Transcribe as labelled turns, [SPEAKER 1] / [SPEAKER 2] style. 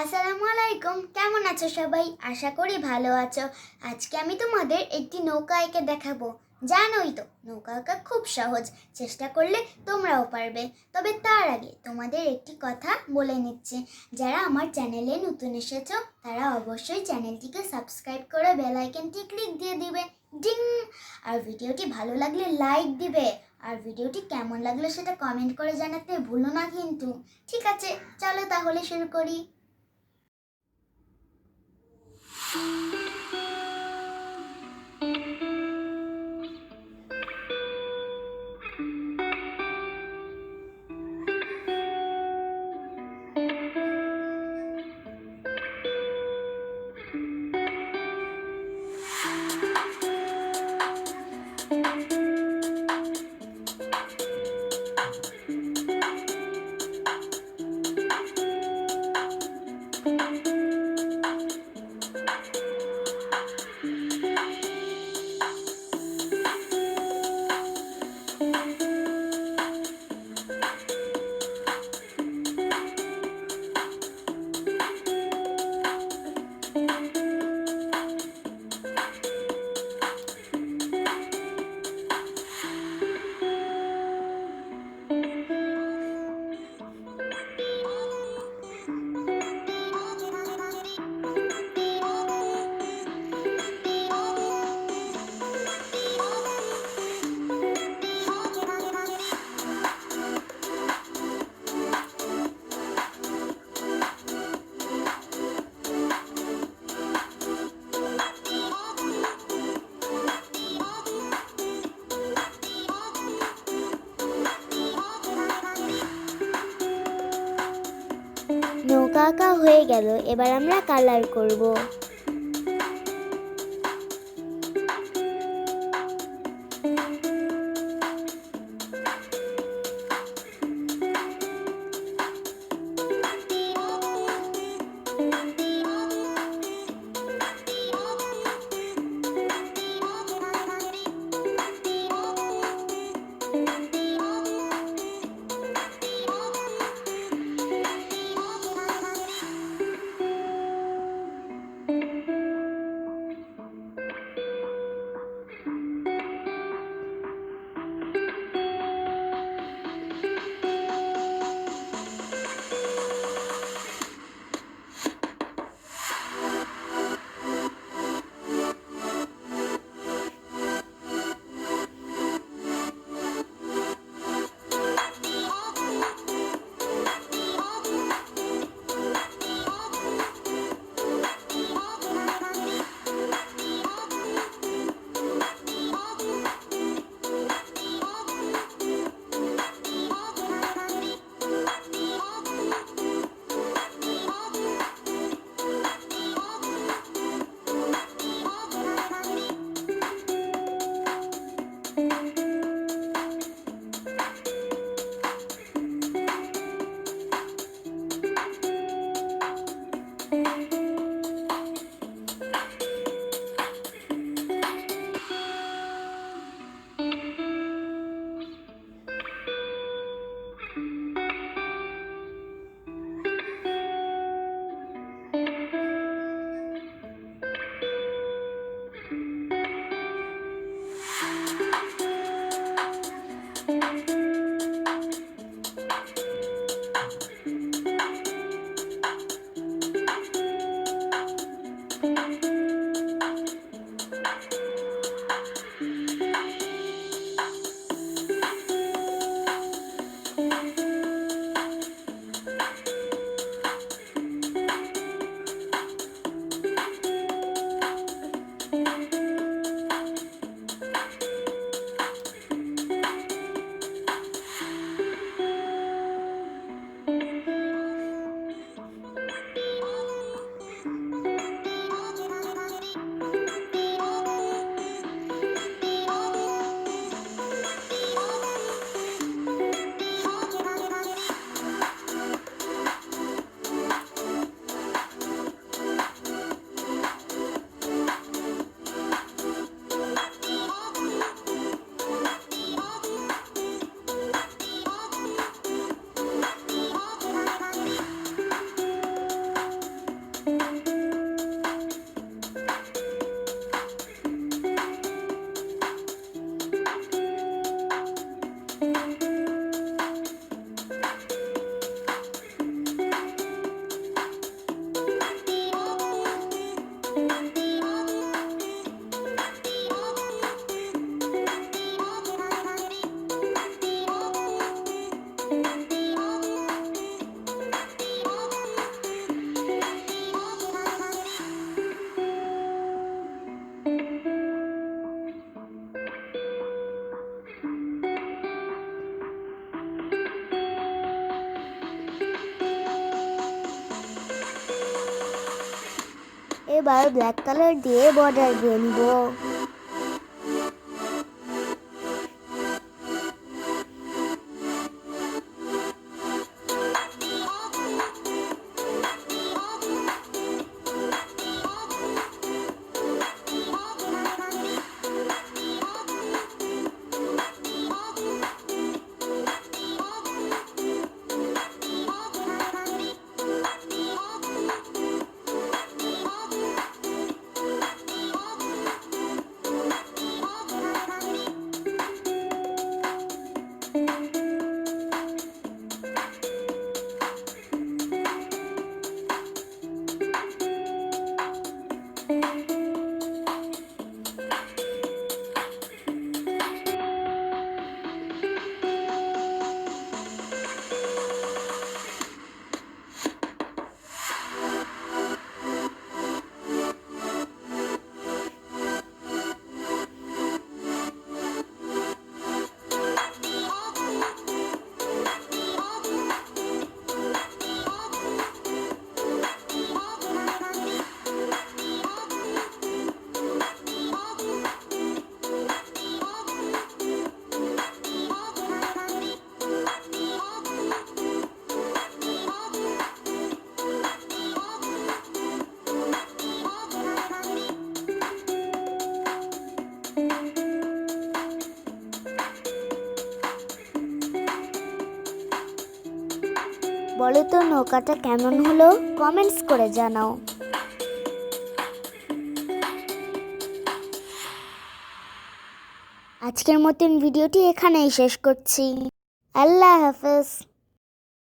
[SPEAKER 1] আসসালামু আলাইকুম, কেমন আছো সবাই? আশা করি ভালো আছো। আজকে আমি তোমাদের একটি নৌকা এঁকে দেখাবো। জানোই তো নৌকা আঁকা খুব সহজ, চেষ্টা করলে তোমরাও পারবে। তবে তার আগে তোমাদের একটি কথা বলে নিচ্ছি, যারা আমার চ্যানেলে নতুন এসেছো তারা অবশ্যই চ্যানেলটিকে সাবস্ক্রাইব করে বেল আইকনটি ক্লিক দিয়ে দিবে, ডিং। আর ভিডিওটি ভালো লাগলে লাইক দিবে, আর ভিডিওটি কেমন লাগলো সেটা কমেন্ট করে জানাতে ভুলো না কিন্তু। ঠিক আছে, চলো তাহলে শুরু করি। নৌকা আঁকা হয়ে গেল, এবার আমরা কালার করব। এবার ব্ল্যাক কালার দিয়ে বর্ডার দিয়ে নিব। বলো তো নৌকাটা কেমন হলো, কমেন্টস করে জানাও। আজকের মতন ভিডিওটি এখানেই শেষ করছি। আল্লাহ হাফেজ।